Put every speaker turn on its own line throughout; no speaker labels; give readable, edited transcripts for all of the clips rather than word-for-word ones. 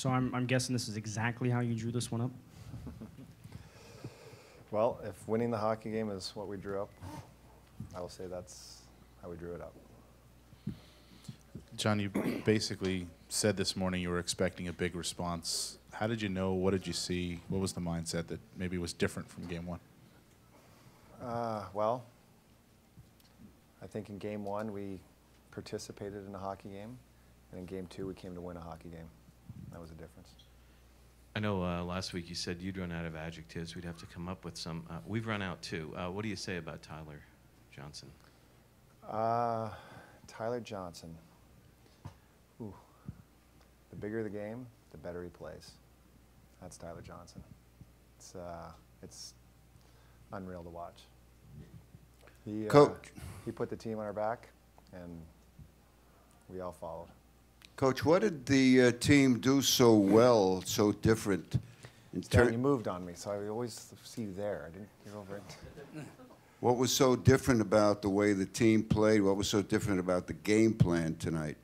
So I'm guessing this is exactly how you drew this one up?
Well, if winning the hockey game is what we drew up, I will say that's how we drew it up.
John, you basically said this morning you were expecting a big response. How did you know? What did you see? What was the mindset that maybe was different from game one?
Well, I think in game one we participated in a hockey game, and in game two we came to win a hockey game. That was the difference.
I know last week you said you'd run out of adjectives. We'd have to come up with some. We've run out too. What do you say about Tyler Johnson?
Tyler Johnson. Ooh. The bigger the game, the better he plays. That's Tyler Johnson. It's unreal to watch.
Coach.
He put the team on our back, and we all followed.
Coach, what did the team do so well, so different?
Stan, you moved on me, so I always see you there. I didn't get over it.
What was so different about the way the team played? What was so different about the game plan tonight?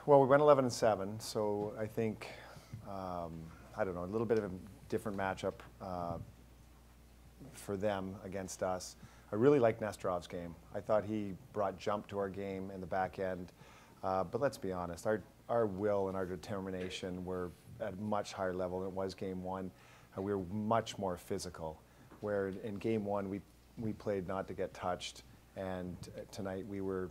Well, we went 11-7, so I think, I don't know, a little bit of a different matchup for them against us. I really liked Nesterov's game. I thought he brought jump to our game in the back end. But let's be honest, our will and our determination were at a much higher level than it was game one. We were much more physical, where in game one we played not to get touched, and tonight we were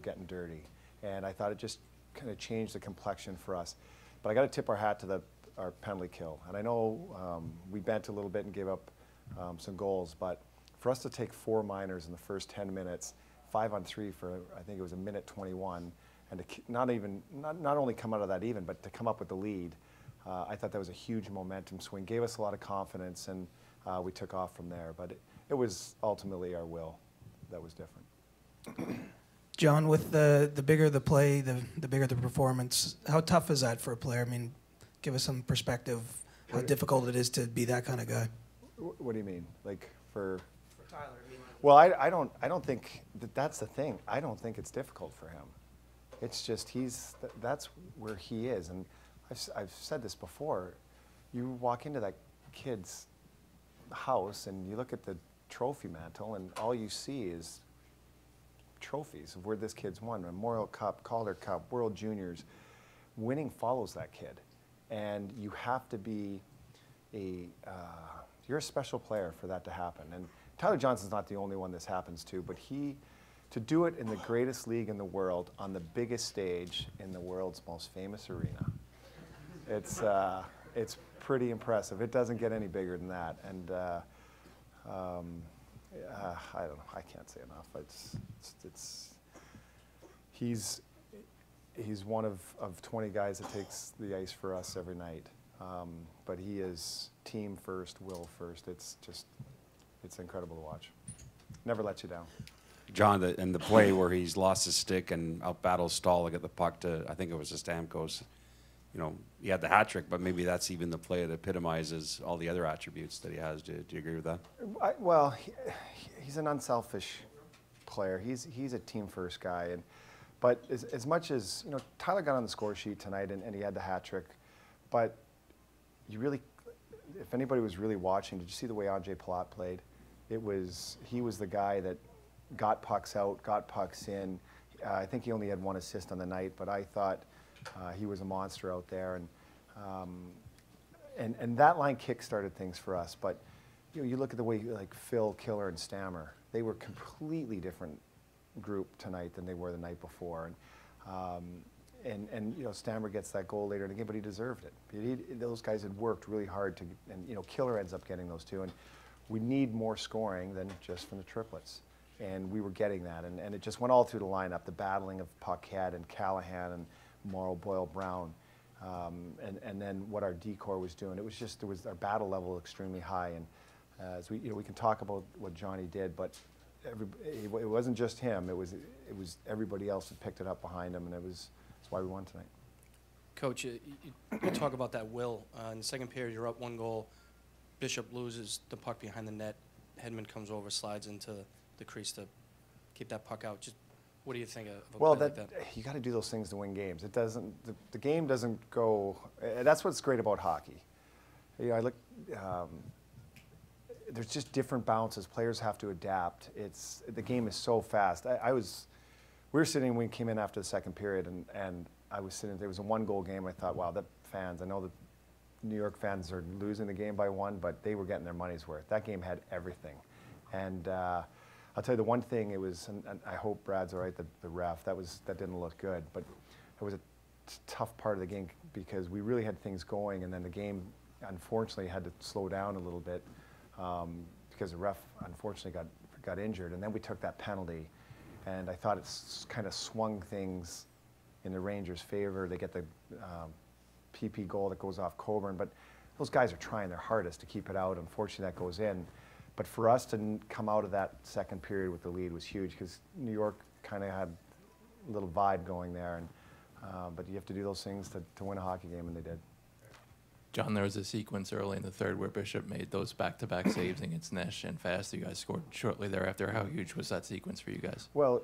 getting dirty. And I thought it just kind of changed the complexion for us. But I got to tip our hat to our penalty kill. And I know we bent a little bit and gave up some goals, but for us to take 4 minors in the first 10 minutes, 5-on-3 for I think it was a minute 21, and to not only come out of that even, but to come up with the lead, I thought that was a huge momentum swing. Gave us a lot of confidence, and we took off from there. But it was ultimately our will that was different.
John, with the bigger the play, the bigger the performance, how tough is that for a player? I mean, give us some perspective how difficult it is to be that kind of guy.
What do you mean? Like for
Tyler?
Well, I don't think that's the thing. I don't think it's difficult for him. It's just that's where he is. And I've said this before. You walk into that kid's house and you look at the trophy mantle, and all you see is trophies of where this kid's won: Memorial Cup, Calder Cup, World Juniors. Winning follows that kid, and you have to be you're a special player for that to happen. And Tyler Johnson's not the only one this happens to, but to do it in the greatest league in the world on the biggest stage in the world's most famous arena, it's pretty impressive. It doesn't get any bigger than that. And I don't know. I can't say enough. He's one of 20 guys that takes the ice for us every night. But he is team first, will first. It's incredible to watch. Never lets you down.
John, in the play where he's lost his stick and out battles Stahl to get the puck to, I think it was the Stamkos, he had the hat trick, but maybe that's even the play that epitomizes all the other attributes that he has. Do you agree with that?
Well, he's an unselfish player. He's a team first guy, but as much as Tyler got on the score sheet tonight and he had the hat trick, but if anybody was really watching, did you see the way Andrei Palat played? He was the guy that got pucks out, got pucks in. I think he only had 1 assist on the night, but I thought he was a monster out there, and that line kick started things for us. But you look at the way like Phil, Killer, and Stammer, they were completely different group tonight than they were the night before. And Stammer gets that goal later in the game, but he deserved it. Those guys had worked really hard and Killer ends up getting those two. And we need more scoring than just from the triplets. And we were getting that, and it just went all through the lineup, the battling of Puckhead and Callahan and Morrow, Boyle, Brown, and then what our decor was doing. It was our battle level extremely high, and as we can talk about what Johnny did, but it wasn't just him. It was everybody else that picked it up behind him, and that's why we won tonight.
Coach, you talk about that will. In the second period, you're up 1 goal. Bishop loses the puck behind the net. Hedman comes over, slides into the crease to keep that puck out. Just What do you think of a
Well,
play like that?
you got to do those things to win games. It doesn't. The game doesn't go. That's what's great about hockey. You know, I look. There's just different bounces. Players have to adapt. The game is so fast. We were sitting when we came in after the second period, and I was sitting. There was a 1-goal game. I thought, wow, the fans. I know the New York fans are losing the game by 1, but they were getting their money's worth. That game had everything, and. I'll tell you the one thing, it was, and I hope Brad's all right, the ref, that didn't look good, but it was a tough part of the game because we really had things going, and then the game, unfortunately, had to slow down a little bit because the ref, unfortunately, got injured, and then we took that penalty, and I thought it's kind of swung things in the Rangers' favor. They get the PP goal that goes off Coburn, but those guys are trying their hardest to keep it out. Unfortunately, that goes in. But for us to come out of that second period with the lead was huge because New York kind of had a little vibe going there. And, but you have to do those things to win a hockey game, and they did.
John, there was a sequence early in the third where Bishop made those back-to-back saves against Nesh and Fast. You guys scored shortly thereafter. How huge was that sequence for you guys?
Well,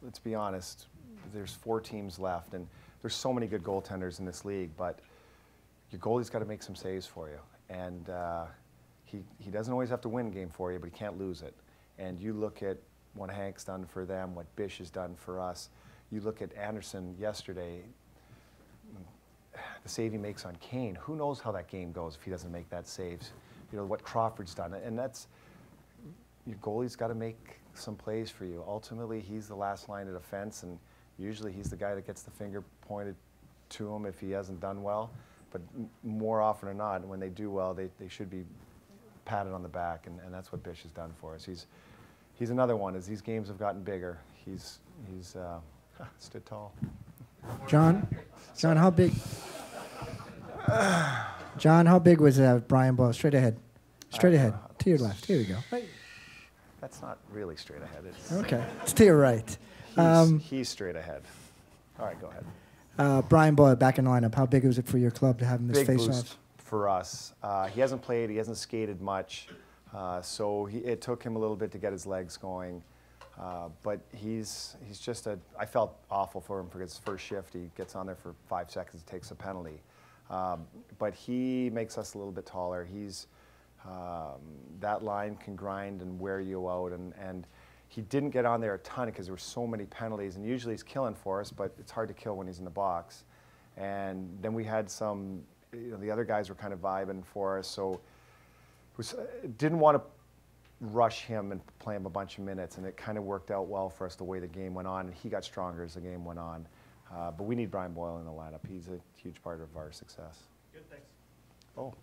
let's be honest. There's 4 teams left, and there's so many good goaltenders in this league, but your goalie's got to make some saves for you. And he doesn't always have to win a game for you, but he can't lose it. And you look at what Hank's done for them, what Bish has done for us. You look at Anderson yesterday, the save he makes on Kane. Who knows how that game goes if he doesn't make that save? You know, what Crawford's done. And that's, your goalie's got to make some plays for you. Ultimately, he's the last line of defense, and usually he's the guy that gets the finger pointed to him if he hasn't done well. But more often than not, when they do well, they should be patted on the back, and that's what Bish has done for us. He's another one. As these games have gotten bigger, he's stood tall.
John, how big? John, how big was Brian Boyle? Straight ahead, to your left. Here we go. Right.
That's not really straight ahead. It's
okay, it's to your right.
He's straight ahead. All right, go ahead.
Brian Boyle back in the lineup. How big was it for your club to have him as face-off?
For us. He hasn't played, he hasn't skated much, so it took him a little bit to get his legs going. But he's just I felt awful for him for his first shift. He gets on there for 5 seconds, takes a penalty. But he makes us a little bit taller. That line can grind and wear you out, and he didn't get on there a ton because there were so many penalties, and usually he's killing for us, but it's hard to kill when he's in the box. And then we had some, you know, the other guys were kind of vibing for us, so didn't want to rush him and play him a bunch of minutes, and it kind of worked out well for us the way the game went on, and he got stronger as the game went on. But we need Brian Boyle in the lineup. He's a huge part of our success.
Good, thanks.
Oh.